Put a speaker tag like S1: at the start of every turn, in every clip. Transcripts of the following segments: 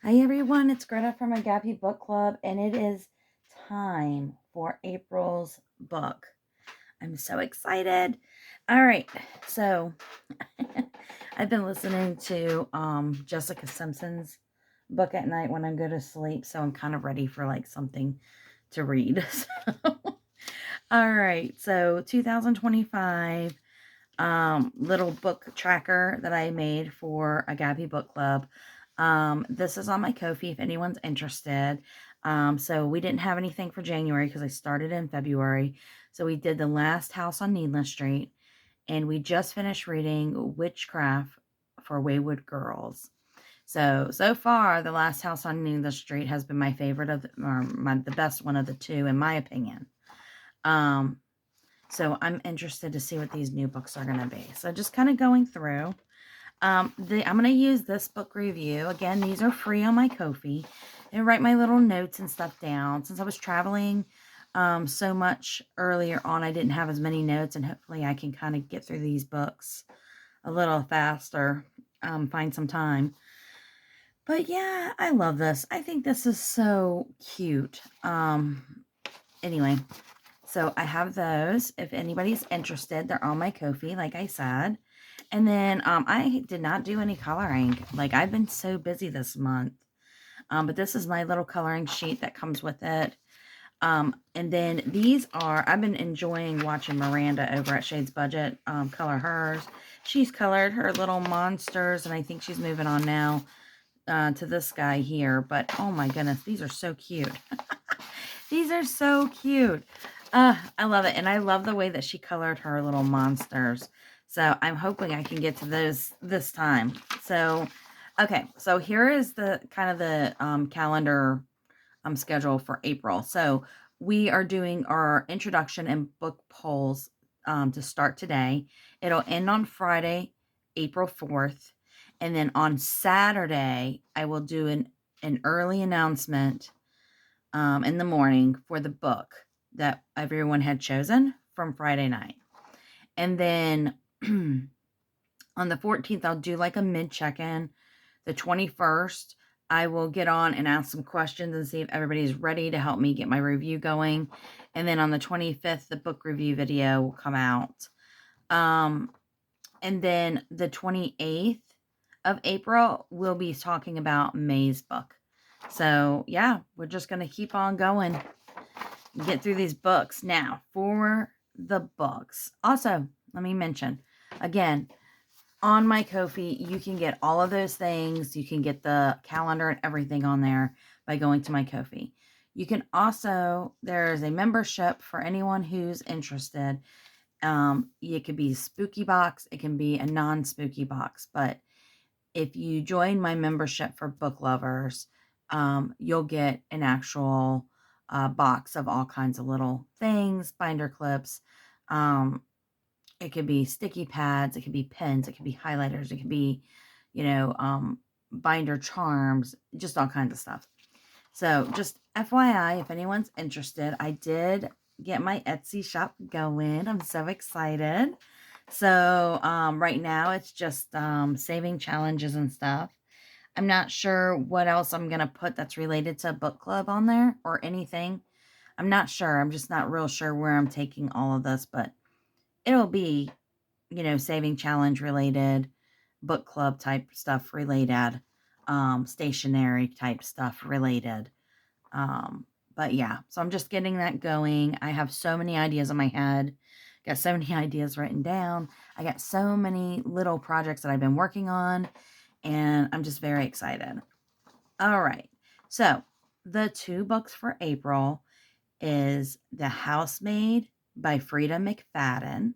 S1: Hi everyone, it's Greta from Agape Book Club, and it is time for April's book. I'm so excited. All right, so I've been listening to Jessica Simpson's book at night when I go to sleep, so I'm kind of ready for like something to read. All right, so 2025 little book tracker that I made for Agape Book Club. This is on my Ko-fi if anyone's interested. So we didn't have anything for January because I started in February. So we did The Last House on Needless Street, and we just finished reading Witchcraft for Wayward Girls. So far, The Last House on Needless Street has been my favorite of the best one of the two, in my opinion. So I'm interested to see what these new books are going to be. So just kind of going through. I'm going to use this book review. Again, these are free on my Ko-fi. And write my little notes and stuff down. Since I was traveling so much earlier on, I didn't have as many notes. And hopefully I can kind of get through these books a little faster. Find some time. But yeah, I love this. I think this is so cute. Anyway. So I have those. If anybody's interested, they're on my Ko-fi, like I said. And then I did not do any coloring. Like, I've been so busy this month. But this is my little coloring sheet that comes with it. And then these are, I've been enjoying watching Miranda over at Shades Budget color hers. She's colored her little monsters, and I think she's moving on now to this guy here. But, oh my goodness, these are so cute. These are so cute. I love it. And I love the way that she colored her little monsters. So I'm hoping I can get to those this time. So, okay. So here is the kind of the calendar schedule for April. So we are doing our introduction and book polls to start today. It'll end on Friday, April 4th. And then on Saturday, I will do an early announcement in the morning for the book that everyone had chosen from Friday night. And then on the 14th, I'll do like a mid check-in. The 21st, I will get on and ask some questions and see if everybody's ready to help me get my review going. And then on the 25th, the book review video will come out. And then the 28th of April, we'll be talking about May's book. So yeah, we're just going to keep on going. Get through these books. Now, for the books. Also, let me mention, again, on my Ko-fi, you can get all of those things. You can get the calendar and everything on there by going to my Ko-fi. You can also, there's a membership for anyone who's interested. It could be a spooky box. It can be a non-spooky box. But if you join my membership for book lovers, you'll get an actual box of all kinds of little things, binder clips. It could be sticky pads. It could be pens. It could be highlighters. It could be, binder charms, just all kinds of stuff. So just FYI, if anyone's interested, I did get my Etsy shop going. I'm so excited. So right now it's just saving challenges and stuff. I'm not sure what else I'm going to put that's related to book club on there or anything. I'm not sure. I'm just not real sure where I'm taking all of this, but it'll be, saving challenge related, book club type stuff related, stationery type stuff related. But yeah, so I'm just getting that going. I have so many ideas in my head. Got so many ideas written down. I got so many little projects that I've been working on, and I'm just very excited. All right. So the two books for April is The Housemaid by Freida McFadden,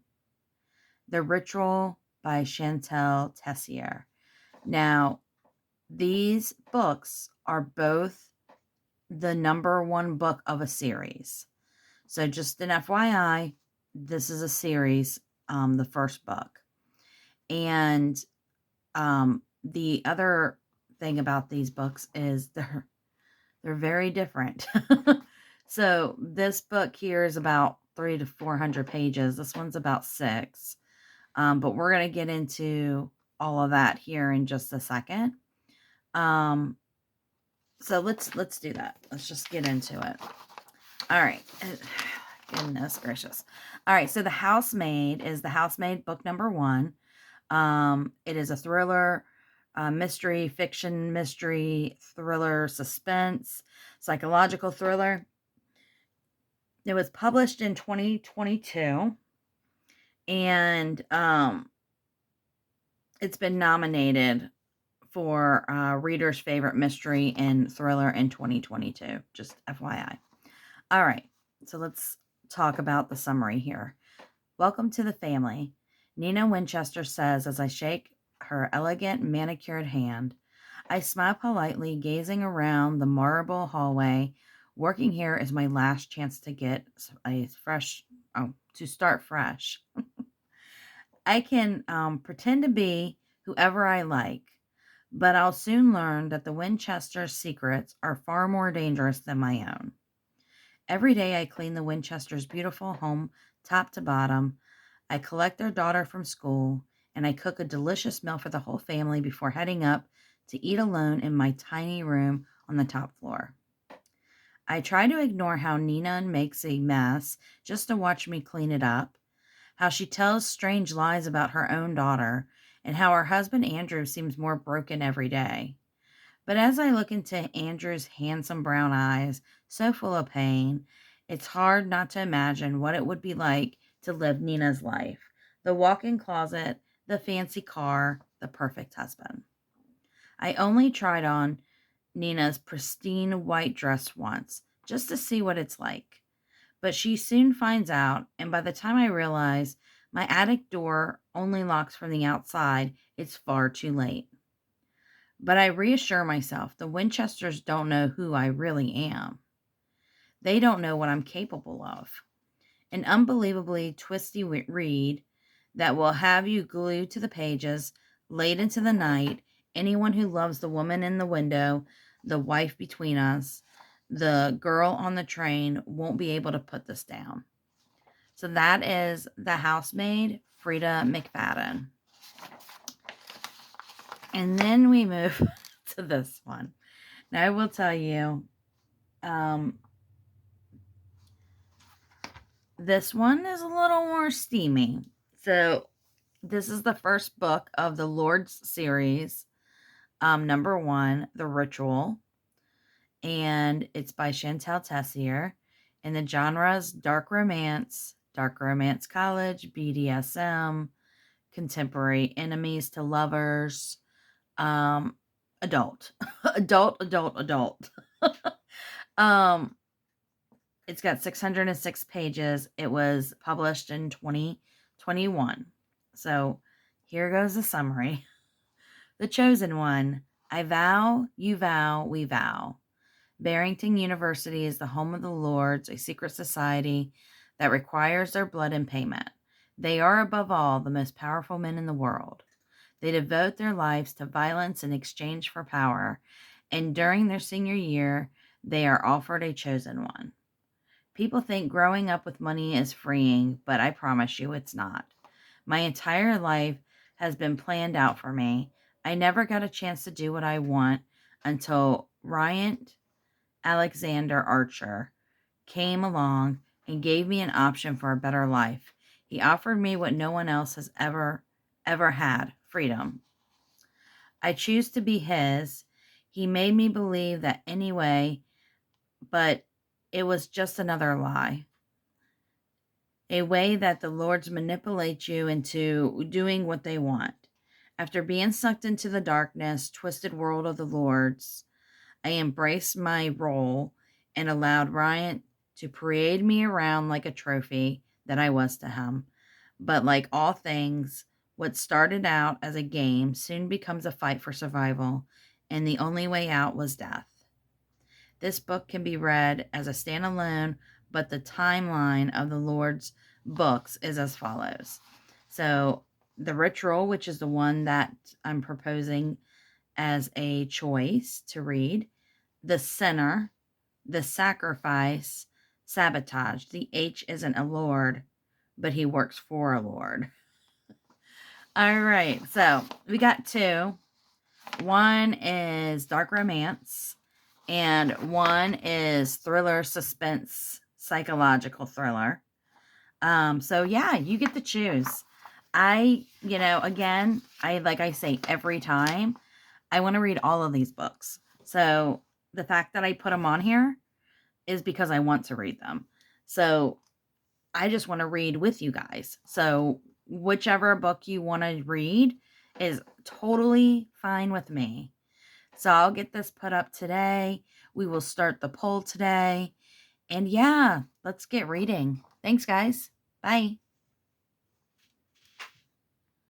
S1: The Ritual by Shantel Tessier. Now, these books are both the number one book of a series. So just an FYI, this is a series, the first book. And the other thing about these books is they're very different. So this book here is about 300 to 400 pages. This one's about 6. But we're going to get into all of that here in just a second. So let's do that. Let's just get into it. All right. Goodness gracious. All right. So The Housemaid is The Housemaid book number 1. It is a thriller, mystery, fiction, mystery, thriller, suspense, psychological thriller. It was published in 2022, and it's been nominated for Reader's Favorite Mystery and Thriller in 2022. Just FYI. All right, so let's talk about the summary here. Welcome to the family, Nina Winchester says as I shake her elegant manicured hand. I smile politely, gazing around the marble hallway. Working here is my last chance to get to start fresh. I can pretend to be whoever I like, but I'll soon learn that the Winchester's secrets are far more dangerous than my own. Every day I clean the Winchester's beautiful home top to bottom. I collect their daughter from school, and I cook a delicious meal for the whole family before heading up to eat alone in my tiny room on the top floor. I try to ignore how Nina makes a mess just to watch me clean it up, how she tells strange lies about her own daughter, and how her husband Andrew seems more broken every day. But as I look into Andrew's handsome brown eyes, so full of pain, it's hard not to imagine what it would be like to live Nina's life. The walk-in closet, the fancy car, the perfect husband. I only tried on Nina's pristine white dress once, just to see what it's like. But she soon finds out, and by the time I realize my attic door only locks from the outside, it's far too late. But I reassure myself the Winchesters don't know who I really am. They don't know what I'm capable of. An unbelievably twisty read that will have you glued to the pages late into the night. Anyone who loves the woman in the window, the wife between us, the girl on the train won't be able to put this down. So that is The Housemaid, Freida McFadden. And then we move to this one. Now, I will tell you, this one is a little more steamy. So, this is the first book of the Lord's series, number 1, The Ritual. And it's by Shantel Tessier. And the genres dark romance college, BDSM, contemporary enemies to lovers, adult. adult. It's got 606 pages. It was published in 2021. So here goes the summary. The Chosen One. I vow, you vow, we vow. Barrington University is the home of the Lords, a secret society that requires their blood in payment. They are, above all, the most powerful men in the world. They devote their lives to violence in exchange for power, and during their senior year, they are offered a chosen one. People think growing up with money is freeing, but I promise you it's not. My entire life has been planned out for me. I never got a chance to do what I want until Ryant Alexander Archer came along and gave me an option for a better life. He offered me what no one else has ever had, freedom. I choose to be his. He made me believe that anyway, but it was just another lie. A way that the Lords manipulate you into doing what they want. After being sucked into the darkness, twisted world of the Lords, I embraced my role and allowed Ryan to parade me around like a trophy that I was to him. But like all things, what started out as a game soon becomes a fight for survival, and the only way out was death. This book can be read as a standalone, but the timeline of the Lord's books is as follows. So, The Ritual, which is the one that I'm proposing as a choice to read, The Sinner, The Sacrifice, Sabotage. The H isn't a lord, but he works for a lord. All right, so we got 2. One is dark romance, And one is thriller, suspense, psychological thriller. So yeah, you get to choose. Again, like I say every time, I want to read all of these books. So the fact that I put them on here is because I want to read them. So I just want to read with you guys. So whichever book you want to read is totally fine with me. So I'll get this put up today. We will start the poll today. And yeah, let's get reading. Thanks, guys. Bye.